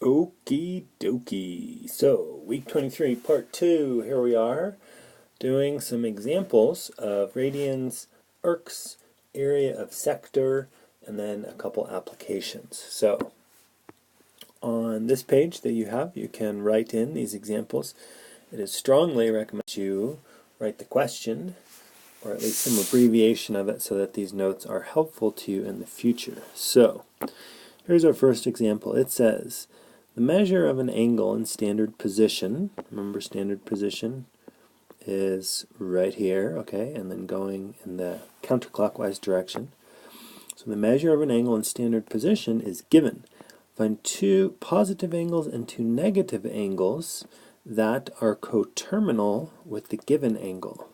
Okie dokie. So, week 23, part 2. Here we are doing some examples of radians, arcs, area of sector, and then a couple applications. So, on this page that you have, you can write in these examples. It is strongly recommended you write the question, or at least some abbreviation of it, so that these notes are helpful to you in the future. So, here's our first example. It says, the measure of an angle in standard position, remember standard position is right here, okay, and then going in the counterclockwise direction. So the measure of an angle in standard position is given. Find two positive angles and two negative angles that are coterminal with the given angle.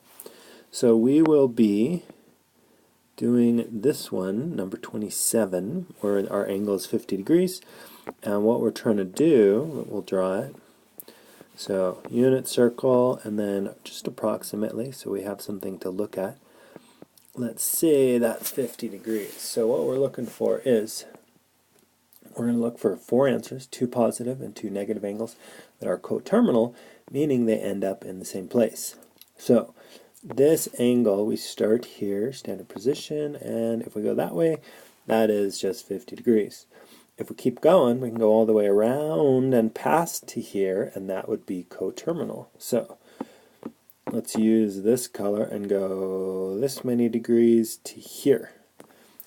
So we will be doing this one, number 27, where our angle is 50 degrees. And what we're trying to do, we'll draw it. So unit circle and then just approximately, so we have something to look at. Let's say that's 50 degrees. So what we're looking for is, we're going to look for four answers, two positive and two negative angles that are coterminal, meaning they end up in the same place. So this angle, we start here, standard position, and if we go that way, that is just 50 degrees. If we keep going, we can go all the way around and past to here, and that would be coterminal. So let's use this color and go this many degrees to here.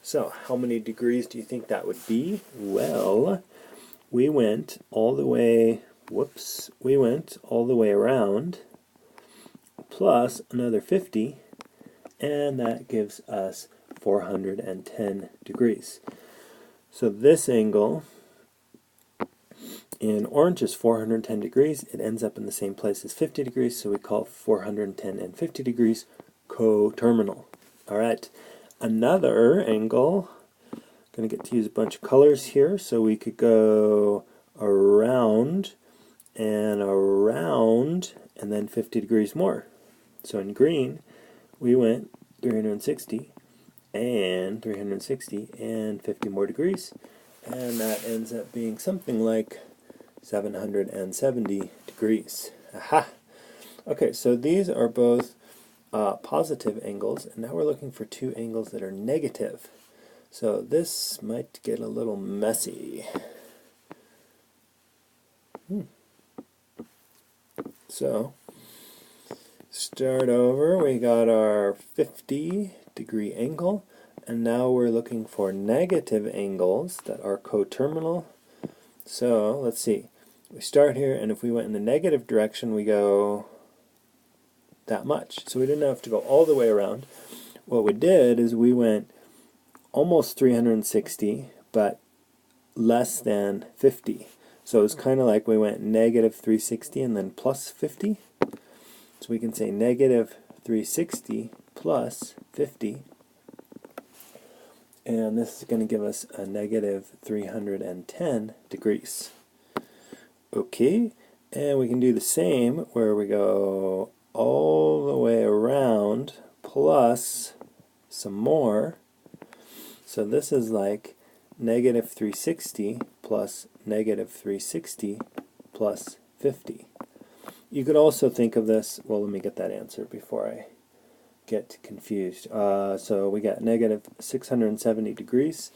So how many degrees do you think that would be? Well, we went all the way, we went all the way around plus another 50, and that gives us 410 degrees. So this angle in orange is 410 degrees. It ends up in the same place as 50 degrees, so we call 410 and 50 degrees coterminal. All right, another angle, I'm going to get to use a bunch of colors here, so we could go around and around and then 50 degrees more. So in green, we went 360 and 360 and 50 more degrees, and that ends up being something like 770 degrees. Aha! Okay, so these are both positive angles, and now we're looking for two angles that are negative. So this might get a little messy. So start over, we got our 50 degree angle, and now we're looking for negative angles that are coterminal. So let's see, we start here, and if we went in the negative direction, we go that much. So we didn't have to go all the way around. What we did is we went almost 360, but less than 50. So it's kind of like we went negative 360 and then plus 50. So we can say negative 360 plus 50, and this is going to give us a negative 310 degrees. Okay, and we can do the same where we go all the way around plus some more. So this is like negative 360 plus negative 360 plus 50. You could also think of this, well, let me get that answer before I get confused. So we got negative 670 degrees.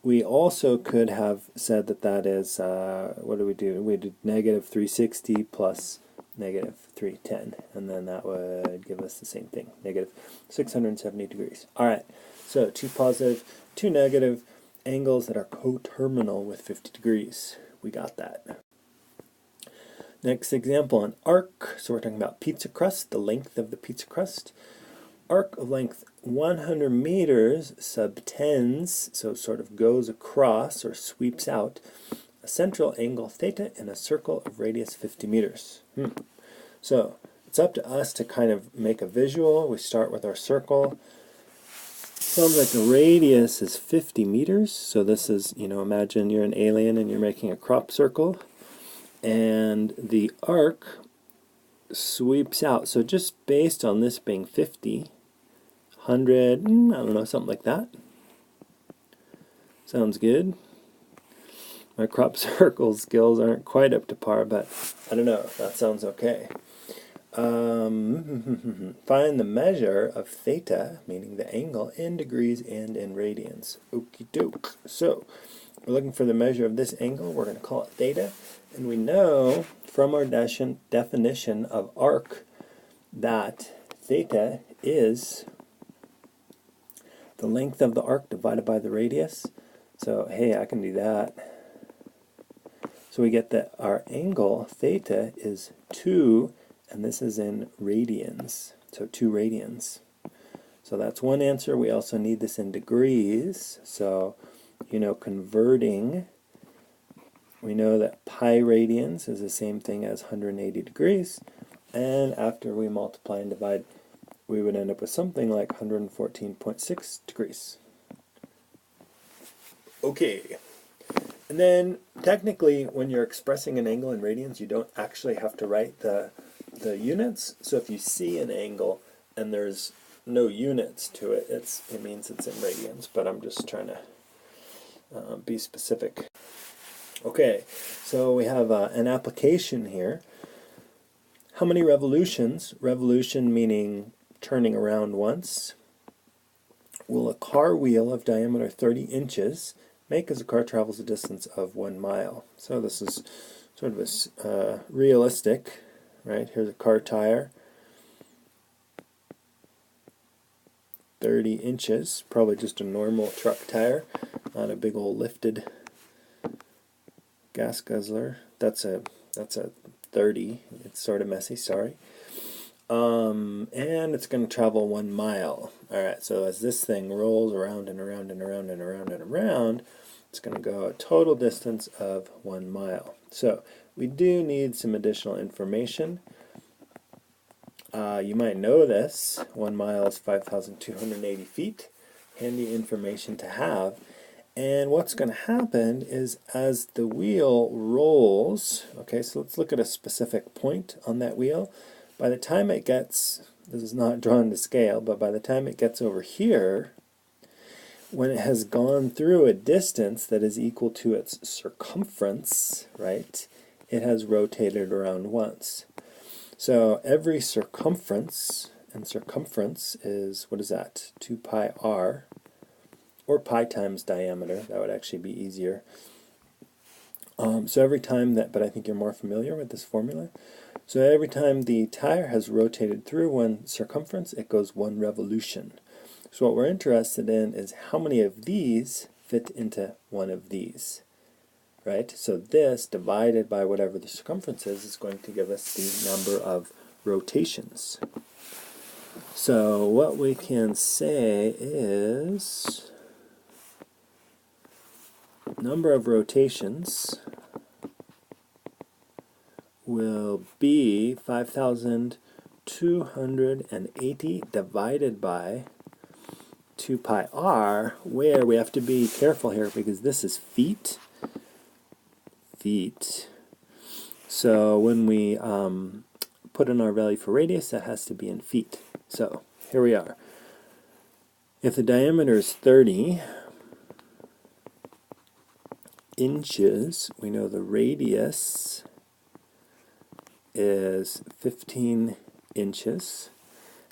We also could have said that that is, what do? We did negative 360 plus negative 310, and then that would give us the same thing, negative 670 degrees. All right, so two positive, two negative angles that are coterminal with 50 degrees. We got that. Next example, an arc. So we're talking about pizza crust, the length of the pizza crust. Arc of length 100 meters subtends, so sort of goes across or sweeps out, a central angle theta in a circle of radius 50 meters. So it's up to us to kind of make a visual. We start with our circle. Sounds like the radius is 50 meters. So this is, imagine you're an alien and you're making a crop circle. And the arc sweeps out. So just based on this being 50, 100, I don't know, something like that. Sounds good. My crop circle skills aren't quite up to par, but I don't know. That sounds okay. Find the measure of theta, meaning the angle, in degrees and in radians. Okie doke. So we're looking for the measure of this angle. We're going to call it theta. And we know from our definition of arc that theta is the length of the arc divided by the radius. So, hey, I can do that. So we get that our angle, theta, is 2, and this is in radians. So 2 radians. So that's one answer. We also need this in degrees. So, converting, we know that pi radians is the same thing as 180 degrees. And after we multiply and divide, we would end up with something like 114.6 degrees. Okay. And then, technically, when you're expressing an angle in radians, you don't actually have to write the units. So if you see an angle and there's no units to it, it means it's in radians. But I'm just trying to be specific. Okay, so we have an application here. How many revolutions, revolution meaning turning around once, will a car wheel of diameter 30 inches make as a car travels a distance of 1 mile? So this is sort of a realistic, right? Here's a car tire, 30 inches, probably just a normal truck tire, not a big old lifted gas guzzler. That's a 30. It's sort of messy, sorry. And it's going to travel 1 mile. Alright, so as this thing rolls around and around and around and around and around, it's going to go a total distance of 1 mile. So we do need some additional information. You might know this. 1 mile is 5,280 feet. Handy information to have. And what's going to happen is as the wheel rolls, okay, so let's look at a specific point on that wheel. By the time it gets, this is not drawn to scale, but by the time it gets over here, when it has gone through a distance that is equal to its circumference, right, it has rotated around once. So every circumference, and circumference is, what is that, 2 pi r, or pi times diameter, that would actually be easier. So every time that, but I think you're more familiar with this formula. So every time the tire has rotated through one circumference, it goes 1 revolution. So what we're interested in is how many of these fit into one of these, right? So this divided by whatever the circumference is going to give us the number of rotations. So what we can say is number of rotations will be 5,280 divided by 2 pi r, where we have to be careful here because this is feet. So when we put in our value for radius, that has to be in feet. So here we are. If the diameter is 30 inches, we know the radius is 15 inches.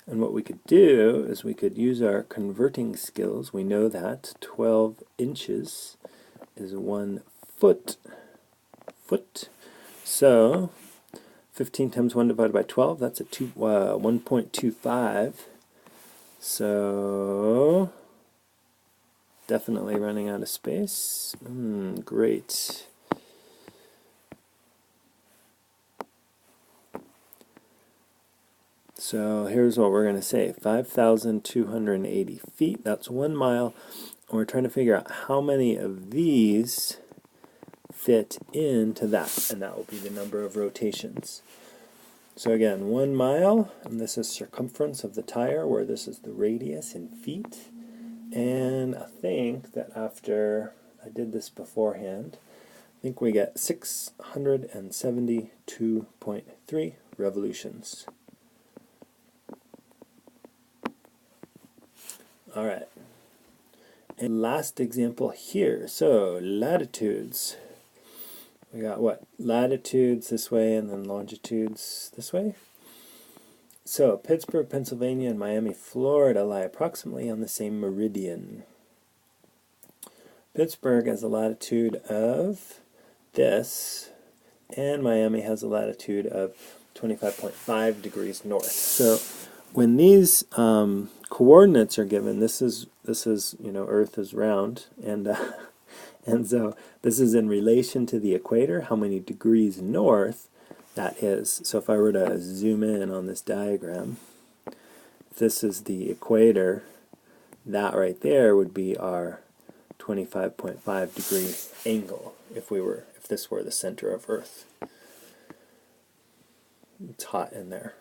And what we could do is we could use our converting skills. We know that 12 inches is 1 foot. So 15 times 1 divided by 12, that's a 1.25. So definitely running out of space. Great. So here's what we're going to say. 5,280 feet, that's 1 mile. And we're trying to figure out how many of these fit into that. And that will be the number of rotations. So again, 1 mile, and this is circumference of the tire, where this is the radius in feet. And I think that after I did this beforehand, I think we get 672.3 revolutions. All right. And last example here. So latitudes. we got what? Latitudes this way and then longitudes this way. So Pittsburgh, Pennsylvania and Miami, Florida lie approximately on the same meridian. Pittsburgh has a latitude of this, and Miami has a latitude of 25.5 degrees north. So when these coordinates are given, this is Earth is round, and so this is in relation to the equator, how many degrees north that is. So if I were to zoom in on this diagram, if this is the equator, that right there would be our 25.5 degree angle if this were the center of Earth. It's hot in there.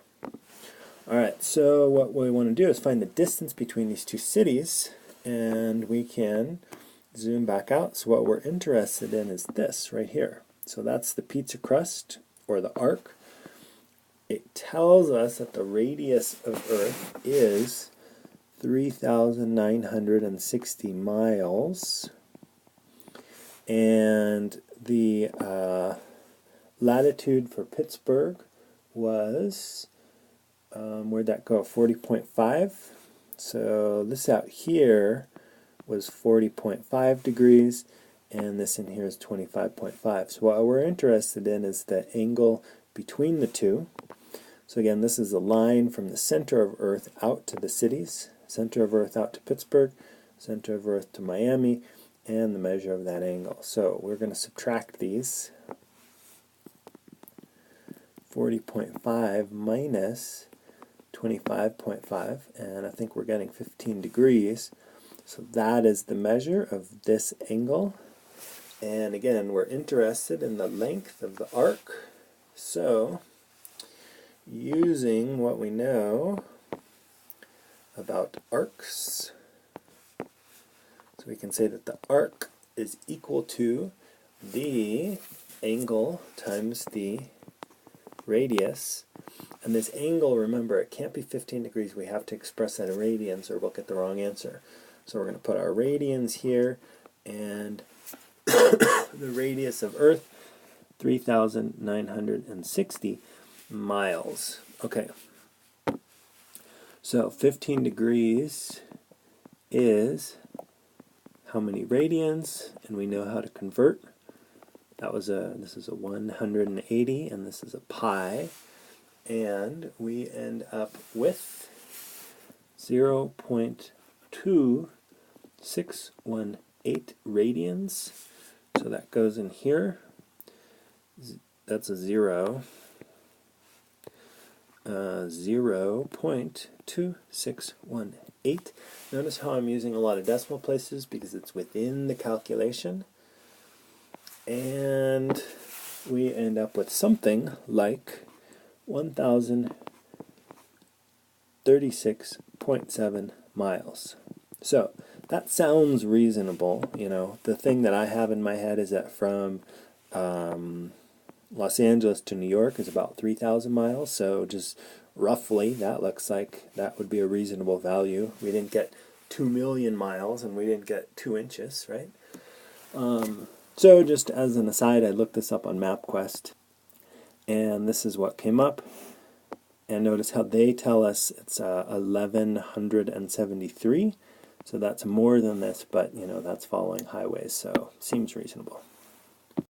Alright, so what we want to do is find the distance between these two cities, and we can zoom back out. So what we're interested in is this right here. So that's the pizza crust, or the arc. It tells us that the radius of Earth is 3,960 miles, and the latitude for Pittsburgh was, where'd that go, 40.5. So this out here was 40.5 degrees, and this in here is 25.5. So what we're interested in is the angle between the two. So again, this is a line from the center of Earth out to the cities, center of Earth out to Pittsburgh, center of Earth to Miami, and the measure of that angle. So we're going to subtract these. 40.5 minus 25.5, and I think we're getting 15 degrees. So that is the measure of this angle. And again, we're interested in the length of the arc. So using what we know about arcs, so we can say that the arc is equal to the angle times the radius. And this angle, remember, it can't be 15 degrees. We have to express that in radians or we'll get the wrong answer. So we're going to put our radians here, and the radius of Earth, 3,960 miles. Okay. So 15 degrees is how many radians, and we know how to convert. This is a 180, and this is a pi, and we end up with 0.2618 radians. So that goes in here. That's a 0. 0.2618. Notice how I'm using a lot of decimal places because it's within the calculation. And we end up with something like 1,036.7 miles. So that sounds reasonable. The thing that I have in my head is that from Los Angeles to New York is about 3,000 miles, so just roughly that looks like that would be a reasonable value. We didn't get 2 million miles and we didn't get 2 inches, right? So just as an aside, I looked this up on MapQuest, and this is what came up. And notice how they tell us it's 1,173, so that's more than this, but that's following highways, so seems reasonable.